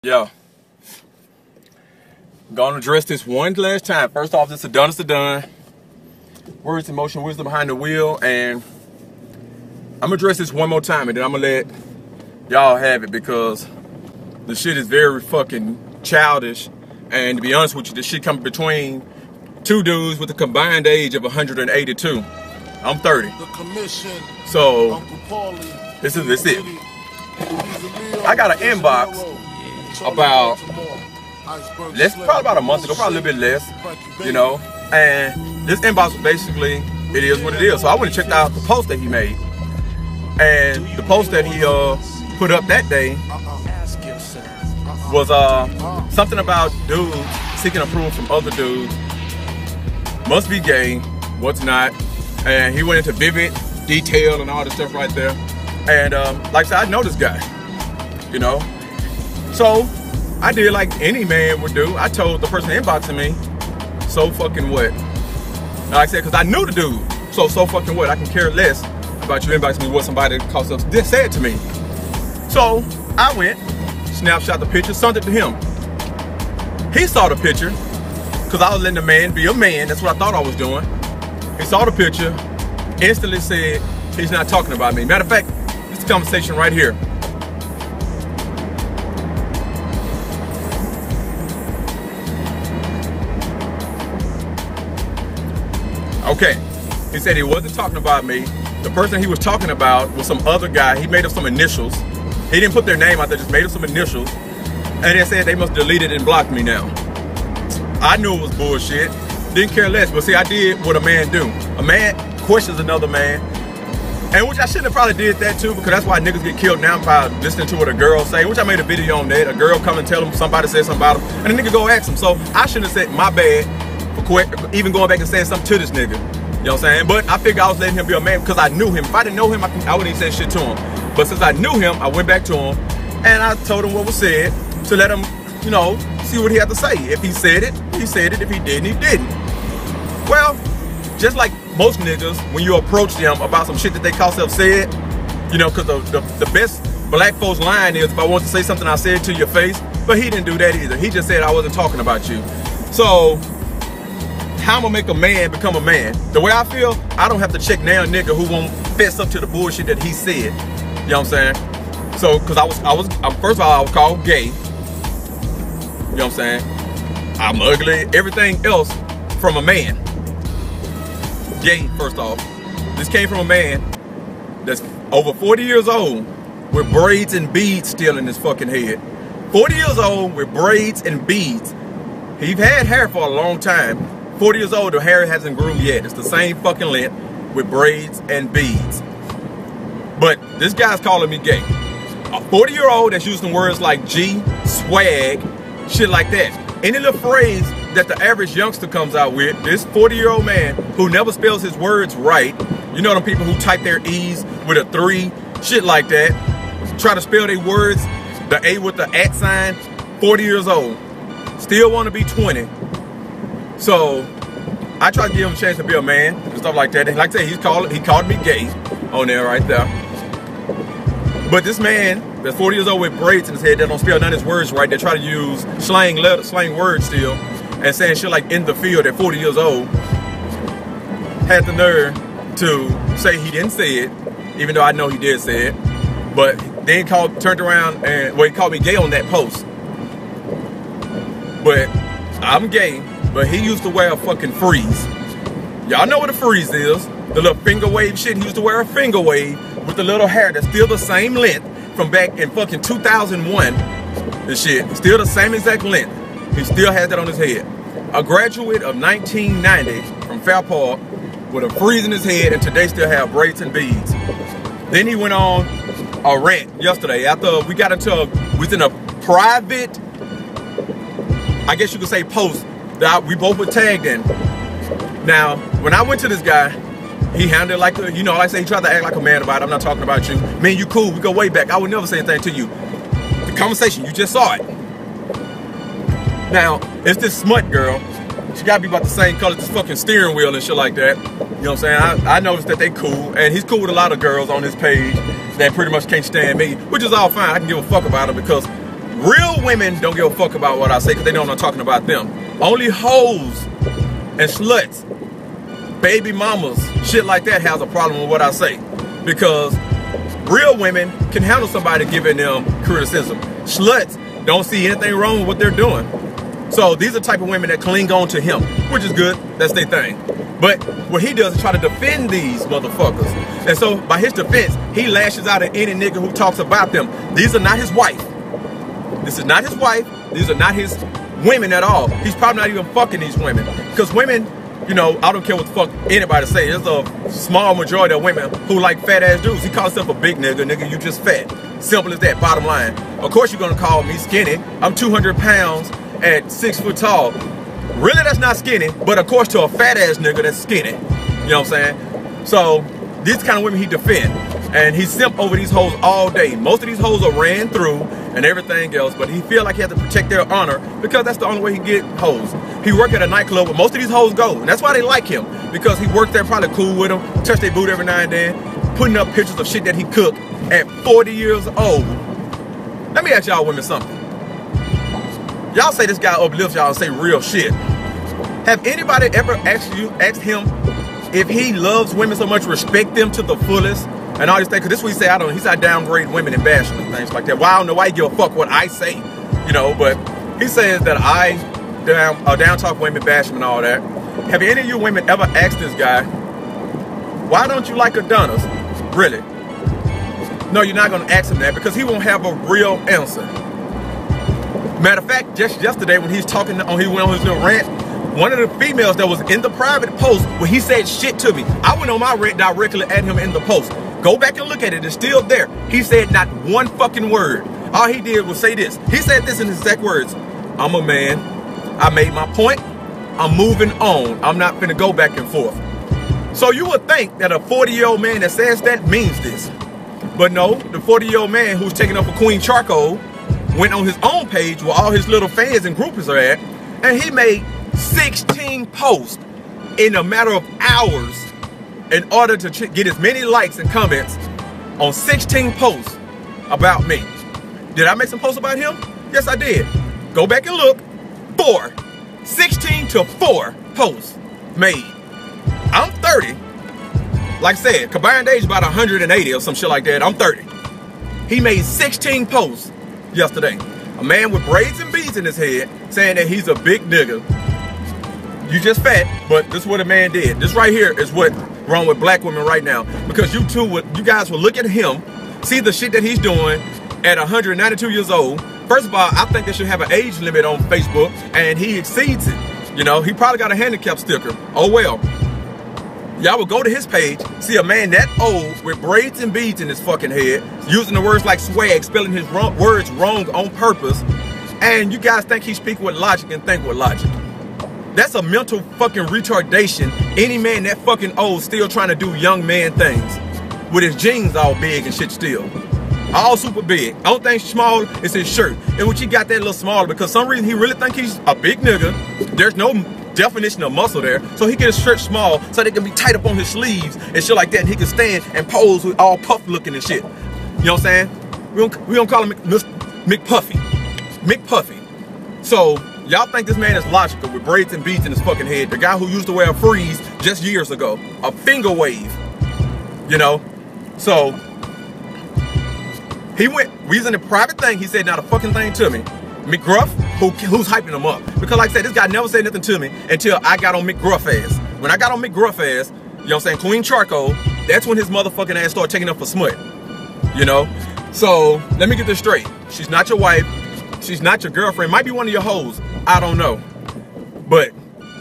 Yo, gonna address this one last time. First off, this is done, it's done. Words, emotion, wisdom behind the wheel, and I'm gonna address this one more time, and then I'm gonna let y'all have it because the shit is very fucking childish. And to be honest with you, this shit comes between two dudes with a combined age of 182. I'm 30. So this is it. I got an inbox about probably about a month ago, probably a little bit less, you know. And this inbox basically, it is what it is. So I went and checked out the post that he made, and the post that he put up that day was something about dudes seeking approval from other dudes. Must be gay, what's not, and he went into vivid detail and all this stuff right there. And like I said, I know this guy, you know. So I did like any man would do. I told the person inboxing me, so fucking what? Like I said, because I knew the dude. So fucking what? I can care less about you inboxing me what somebody said to me. So I went, snapshot the picture, sent it to him. He saw the picture, because I was letting the man be a man. That's what I thought I was doing. He saw the picture, instantly said, he's not talking about me. Matter of fact, this conversation right here. Okay, he said he wasn't talking about me. The person he was talking about was some other guy. He made up some initials. He didn't put their name out there, just made up some initials. And they said they must delete it and block me now. I knew it was bullshit. Didn't care less, but see, I did what a man do. A man questions another man. And which I shouldn't have probably did that too, because that's why niggas get killed now by listening to what a girl say, which I made a video on that. A girl come and tell him somebody said something about him, and the nigga go ask him. So I shouldn't have said my bad for even going back and saying something to this nigga. You know what I'm saying? But I figured I was letting him be a man because I knew him. If I didn't know him, I wouldn't even say shit to him. But since I knew him, I went back to him and I told him what was said to let him, you know, see what he had to say. If he said it, he said it. If he didn't, he didn't. Well, just like most niggas, when you approach them about some shit that they call self-said, you know, because the best black folks line is, if I want to say something, I say it to your face. But he didn't do that either. He just said I wasn't talking about you. So how I'm gonna make a man become a man? The way I feel, I don't have to check now a nigga who won't fess up to the bullshit that he said. You know what I'm saying? So, cause first of all, I was called gay. You know what I'm saying? I'm ugly, everything else from a man. Gay, first off. This came from a man that's over 40 years old with braids and beads still in his fucking head. 40 years old with braids and beads. He's had hair for a long time. 40 years old, the hair hasn't grew yet. It's the same fucking length with braids and beads. But this guy's calling me gay. A 40-year-old that's using words like G, swag, shit like that. Any little phrase that the average youngster comes out with, this 40-year-old man who never spells his words right, you know them people who type their E's with a 3, shit like that, try to spell their words, the A with the @ sign, 40 years old, still want to be 20. So I tried to give him a chance to be a man and stuff like that. And like I said, he called me gay on there right there. But this man that's 40 years old with braids in his head that don't spell none of his words right, that try to use slang words still, and saying shit like in the field at 40 years old, had the nerve to say he didn't say it, even though I know he did say it. But then turned around and, well, he called me gay on that post. But I'm gay. But he used to wear a fucking freeze. Y'all know what a freeze is. The little finger wave shit. He used to wear a finger wave with the little hair that's still the same length from back in fucking 2001. This shit. Still the same exact length. He still has that on his head. A graduate of 1990 from Fair Park with a freeze in his head, and today still have braids and beads. Then he went on a rant yesterday after we got into we was in a private, I guess you could say, post that we both were tagged in. Now, when I went to this guy, he handled it like, you know, like I say, he tried to act like a man about it. I'm not talking about you. Man, you cool, we go way back. I would never say anything to you. The conversation, you just saw it. Now, it's this smut girl. She gotta be about the same color as this fucking steering wheel and shit like that. You know what I'm saying? I noticed that they cool, and he's cool with a lot of girls on his page that pretty much can't stand me, which is all fine. I can give a fuck about them because Real women don't give a fuck about what I say because they know I'm not talking about them. Only hoes and sluts, baby mamas, shit like that has a problem with what I say. Because real women can handle somebody giving them criticism. Sluts don't see anything wrong with what they're doing. So these are the type of women that cling on to him, which is good. That's their thing. But what he does is try to defend these motherfuckers. And so by his defense, he lashes out at any nigga who talks about them. These are not his wife. This is not his wife. These are not his women at all. He's probably not even fucking these women. Because women, you know, I don't care what the fuck anybody say. There's a small majority of women who like fat ass dudes. He calls himself a big nigga. Nigga, you just fat. Simple as that, bottom line. Of course you're gonna call me skinny. I'm 200 pounds at 6 foot tall. Really, that's not skinny, but of course to a fat ass nigga, that's skinny. You know what I'm saying? So, these kind of women he defend. And he simp over these hoes all day. Most of these hoes are ran through and everything else, but he feel like he has to protect their honor because that's the only way he get hoes. He work at a nightclub where most of these hoes go, and that's why they like him, because he worked there, probably cool with them, touch their boot every now and then, putting up pictures of shit that he cooked at 40 years old. Let me ask y'all women something. Y'all say this guy uplifts y'all and say real shit. Have anybody ever asked him if he loves women so much, respect them to the fullest, and all these things? Because this is what he say, he said I downgrade women and bash them and things like that. Well, I don't know why he give a fuck what I say, you know, but he says that I down talk women, bash them and all that. Have any of you women ever asked this guy, why don't you like Adonis? Really? No, you're not going to ask him that because he won't have a real answer. Matter of fact, just yesterday when he's talking, he went on his little rant, one of the females that was in the private post where he said shit to me, I went on my rant directly at him in the post. Go back and look at it, it's still there. He said not one fucking word. All he did was say this. He said this in his exact words. I'm a man, I made my point, I'm moving on. I'm not finna go back and forth. So you would think that a 40-year-old man that says that means this. But no, the 40-year-old man who's taking up for Queen Charcoal went on his own page where all his little fans and groupies are at, and he made 16 posts in a matter of hours in order to get as many likes and comments on 16 posts about me. Did I make some posts about him? Yes, I did. Go back and look. 16 to 4 posts made. I'm 30. Like I said, combined age about 180 or some shit like that. I'm 30. He made 16 posts yesterday. A man with braids and beads in his head saying that he's a big nigga. You just fat, but this is what a man did. This right here is what wrong with black women right now. Because you guys will look at him, see the shit that he's doing at 192 years old. First of all, I think they should have an age limit on Facebook, and he exceeds it. You know, he probably got a handicap sticker. Oh well. Y'all will go to his page, see a man that old with braids and beads in his fucking head, using the words like swag, spelling his words wrong on purpose, and you guys think he speak with logic and think with logic. That's a mental fucking retardation. Any man that fucking old still trying to do young man things with his jeans all big and shit still. All super big. Only thing small is his shirt. And which he got that little smaller because some reason he really think he's a big nigga. There's no definition of muscle there. So he get his shirt small so they can be tight up on his sleeves and shit like that. And he can stand and pose with all puff looking and shit. You know what I'm saying? We don't call him McPuffy. McPuffy. So y'all think this man is logical with braids and beads in his fucking head. The guy who used to wear a freeze just years ago. A finger wave. You know? So we was in a private thing, he said not a fucking thing to me. McGruff, who's hyping him up. Because like I said, this guy never said nothing to me until I got on McGruff ass. When I got on McGruff ass, you know what I'm saying, Queen Charcoal, that's when his motherfucking ass started taking up for smut. You know? So, let me get this straight. She's not your wife. She's not your girlfriend. Might be one of your hoes. I don't know. But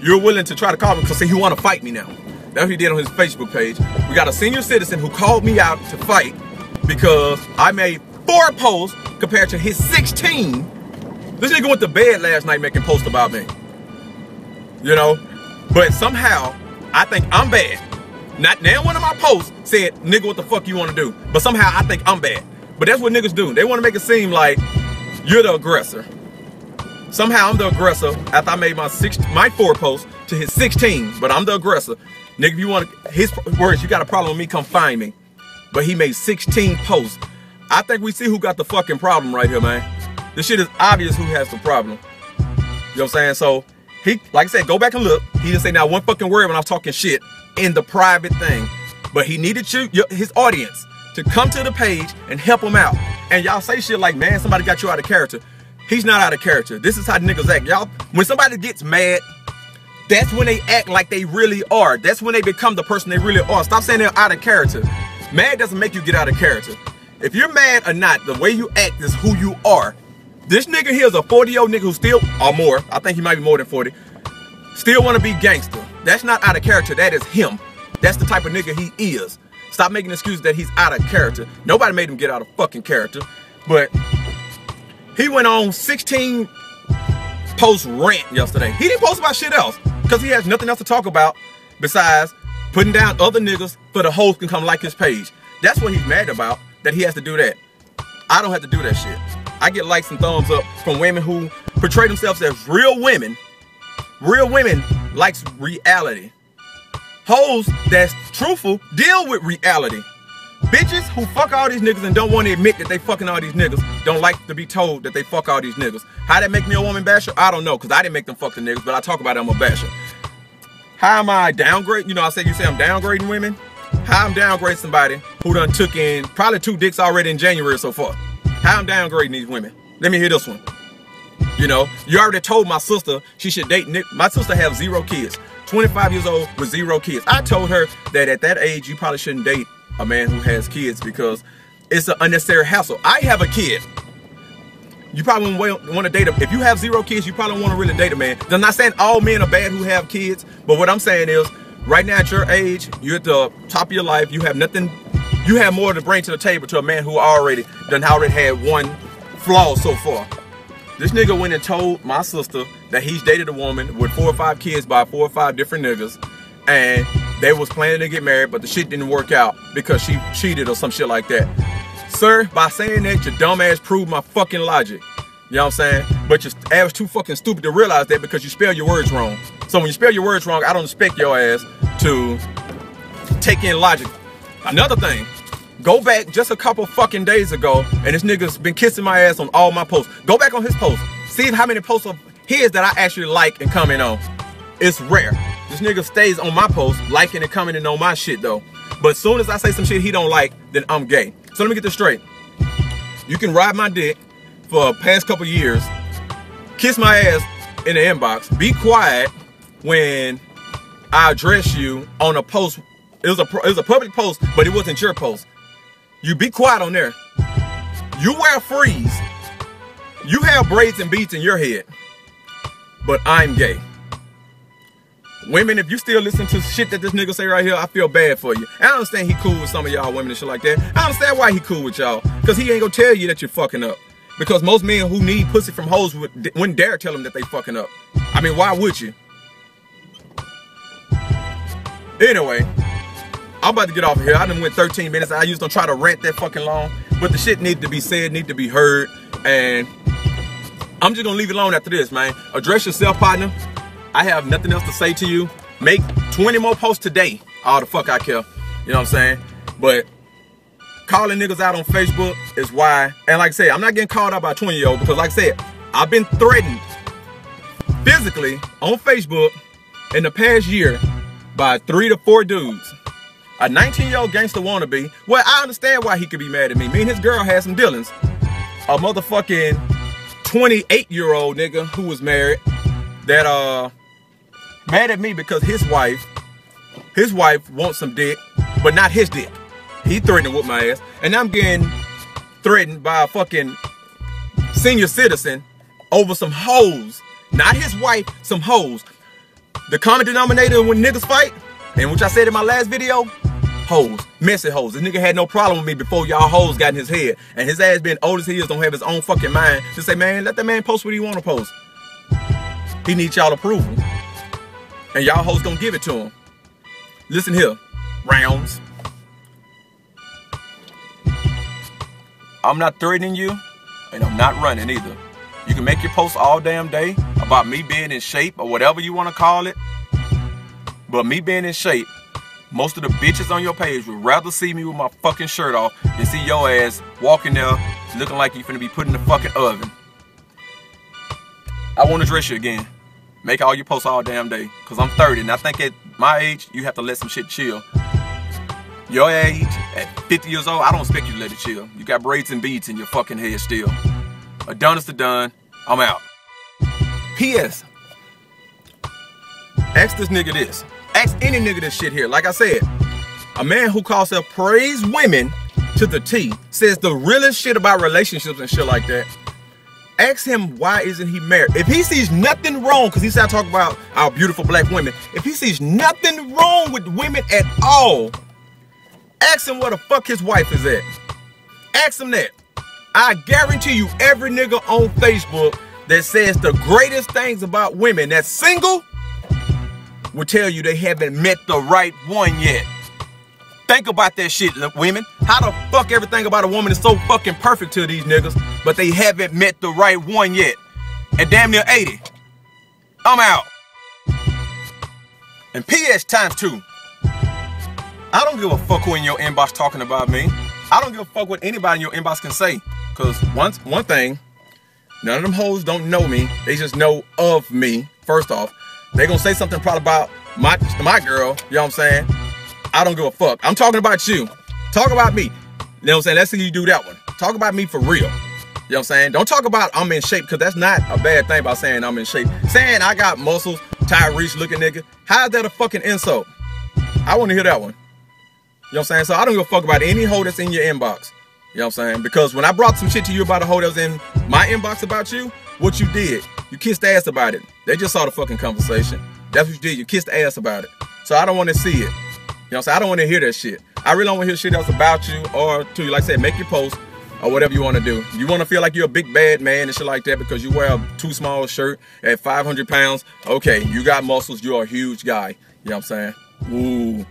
you're willing to try to call me because he want to fight me now. That's what he did on his Facebook page. We got a senior citizen who called me out to fight because I made 4 posts compared to his 16. This nigga went to bed last night making posts about me. You know? But somehow, I think I'm bad. Not one of my posts said, nigga, what the fuck you want to do? But somehow I think I'm bad. But that's what niggas do. They want to make it seem like you're the aggressor. Somehow I'm the aggressor after I made my 4 posts to his 16. But I'm the aggressor. Nigga, if you want to, his words, you got a problem with me, come find me. But he made 16 posts. I think we see who got the fucking problem right here, man. This shit is obvious who has the problem. You know what I'm saying? So he, like I said, go back and look. He didn't say not one fucking word when I was talking shit in the private thing. But he needed his audience to come to the page and help him out. And y'all say shit like, man, somebody got you out of character. He's not out of character. This is how niggas act. Y'all, when somebody gets mad, that's when they act like they really are. That's when they become the person they really are. Stop saying they're out of character. Mad doesn't make you get out of character. If you're mad or not, the way you act is who you are. This nigga here is a 40-year-old nigga who still, or more, I think he might be more than 40, still want to be gangster. That's not out of character. That is him. That's the type of nigga he is. Stop making excuses that he's out of character. Nobody made him get out of fucking character. But he went on 16 post rant yesterday. He didn't post about shit else because he has nothing else to talk about besides putting down other niggas for the hoes can come like his page. That's what he's mad about, that he has to do that. I don't have to do that shit. I get likes and thumbs up from women who portray themselves as real women. Real women likes reality. Hoes that's truthful deal with reality. Bitches who fuck all these niggas and don't want to admit that they fucking all these niggas don't like to be told that they fuck all these niggas. How that make me a woman basher? I don't know, because I didn't make them fuck the niggas, but I talk about it, I'm a basher. How am I downgrading? You know, you say I'm downgrading women. How I'm downgrading somebody who done took in probably 2 dicks already in January so far. How I'm downgrading these women. Let me hear this one. You know, you already told my sister she should date Nick. My sister has 0 kids. 25 years old with 0 kids. I told her that at that age, you probably shouldn't date a man who has kids because it's an unnecessary hassle. I have a kid. You probably wouldn't want to date him. If you have 0 kids, you probably don't want to really date a man. I'm not saying all men are bad who have kids, but what I'm saying is, right now at your age, you're at the top of your life, you have nothing, you have more to bring to the table to a man who already had one flaw so far. This nigga went and told my sister that he's dated a woman with 4 or 5 kids by 4 or 5 different niggas, and they was planning to get married, but the shit didn't work out because she cheated or some shit like that. Sir, by saying that, your dumb ass proved my fucking logic. You know what I'm saying? But your ass too fucking stupid to realize that because you spell your words wrong. So when you spell your words wrong, I don't expect your ass to take in logic. Another thing, go back just a couple fucking days ago, and this nigga's been kissing my ass on all my posts. Go back on his posts. See how many posts of his that I actually like and comment on. It's rare. This nigga stays on my posts, liking and commenting on my shit though. But as soon as I say some shit he don't like, then I'm gay. So let me get this straight. You can ride my dick for the past couple years, kiss my ass in the inbox, be quiet when I address you on a post. It was a public post, but it wasn't your post. You be quiet on there. You wear freeze. You have braids and beads in your head. But I'm gay. Women, if you still listen to shit that this nigga say right here, I feel bad for you. And I understand he cool with some of y'all women and shit like that. I understand why he cool with y'all. Because he ain't gonna tell you that you're fucking up. Because most men who need pussy from hoes wouldn't dare tell them that they fucking up. I mean, why would you? Anyway, I'm about to get off of here. I done went 13 minutes. I used to try to rant that fucking long. But the shit needs to be said, need to be heard. And I'm just gonna leave it alone after this, man. Address yourself, partner. I have nothing else to say to you. Make 20 more posts today. All the fuck I care. You know what I'm saying? But calling niggas out on Facebook is why. And like I said, I'm not getting called out by a 20-year-old because like I said, I've been threatened physically on Facebook in the past year by 3 to 4 dudes. A 19-year-old gangster wannabe. Well, I understand why he could be mad at me. Me and his girl had some dealings. A motherfucking 28-year-old nigga who was married that mad at me because his wife wants some dick, but not his dick. He threatened to whoop my ass. And I'm getting threatened by a fucking senior citizen over some hoes. Not his wife, some hoes. The common denominator when niggas fight, and which I said in my last video, hoes, messy hoes. This nigga had no problem with me before y'all hoes got in his head. And his ass being old as he is don't have his own fucking mind to say, man, let that man post what he want to post. He needs y'all approval. And y'all hoes don't give it to him. Listen here, rounds. I'm not threatening you, and I'm not running either. You can make your posts all damn day about me being in shape or whatever you want to call it. But me being in shape, most of the bitches on your page would rather see me with my fucking shirt off than see your ass walking there looking like you finna be put in the fucking oven. I want to address you again. Make all your posts all damn day. Because I'm 30 and I think at my age, you have to let some shit chill. Your age, at 50 years old, I don't expect you to let it chill. You got braids and beads in your fucking head still. A done is the done. I'm out. P.S. Ask this nigga this. Ask any nigga this shit here. Like I said, a man who calls himself praise women to the T, says the realest shit about relationships and shit like that. Ask him why isn't he married. If he sees nothing wrong, because he started talking about our beautiful black women. If he sees nothing wrong with women at all, ask him where the fuck his wife is at. Ask him that. I guarantee you every nigga on Facebook that says the greatest things about women that's single will tell you they haven't met the right one yet. Think about that shit, women. How the fuck everything about a woman is so fucking perfect to these niggas, but they haven't met the right one yet. At damn near 80. I'm out. And PS times 2. I don't give a fuck who in your inbox talking about me. I don't give a fuck what anybody in your inbox can say. Cause one thing, none of them hoes don't know me. They just know of me. First off, they gonna say something probably about my girl. You know what I'm saying? I don't give a fuck. I'm talking about you. Talk about me. You know what I'm saying? Let's see you do that one. Talk about me for real. You know what I'm saying? Don't talk about I'm in shape, because that's not a bad thing about saying I'm in shape. Saying I got muscles, Tyrese looking nigga. How is that a fucking insult? I want to hear that one. You know what I'm saying? So I don't give a fuck about any hoe that's in your inbox. You know what I'm saying? Because when I brought some shit to you about a hoe that was in my inbox about you, what you did, you kissed ass about it. They just saw the fucking conversation. That's what you did. You kissed ass about it. So I don't want to see it. You know what I'm saying? I don't want to hear that shit. I really don't want to hear shit else about you or to you. Like I said, make your post or whatever you want to do. You want to feel like you're a big bad man and shit like that because you wear a too small shirt at 500 pounds. Okay, you got muscles. You're a huge guy. You know what I'm saying? Ooh.